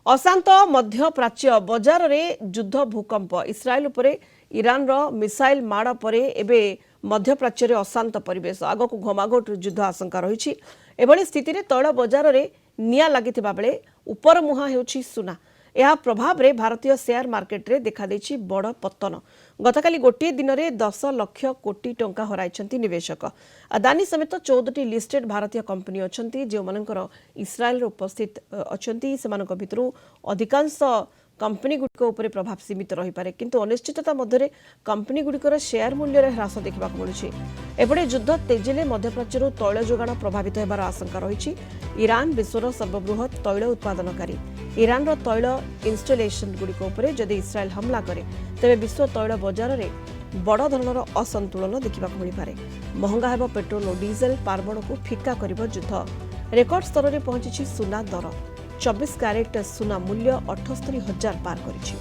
अशांत मध्यप्राच्य बजार रे युद्ध भूकंप इस्राएल उपरे ईरान रो मिसाइल माड़ पर एबे मध्यप्राच्य रे अशांत परिवेश आगक घमाघोट युद्ध आशंका रही। एभली स्थिति रे तैल बजार रे निया लागिथिबा बेले उपर मुहां हेउछि सुना। यह प्रभाव रे भारतीय शेयर मार्केट रे देखा देछि बड़ पतन। गतकाली गोटे दिन में 10 लाख कोटी टंका हराइछंती निवेशक। अदानी समेत 14टी लिस्टेड भारतीय कंपनी अछंती जो मनकर इस्राएल रे उपस्थित अछंती। सेमानक भितरु अधिकांश कंपनी गुड़िक उपर प्रभाव सीमित रही पारे, किंतु अनिश्चितता मध्य कंपनी गुड़िकर शेयर मूल्य ह्रास देखा मिलूँ। एपटे युद्ध तेजिले मध्यप्राच्य तैल जोगाण प्रभावित होबार आशंका रही। ईरान विश्वर सर्वबृहत तैल उत्पादनकारी। ईरान रो तैल इनस्टलेशन गुड़िक उपर जदि इस्राएल हमला करे तेरे विश्व तैल बजार में बड़ धरणर असंतुलन देखा मिलपारे। महंगा हेब पेट्रोल और डीजेल पार्बण को फिका कर युद्ध। रेकर्ड स्तर में पहुंची सुना दर। 24 क्यारेट सुना मूल्य 78,000 पार करिछि।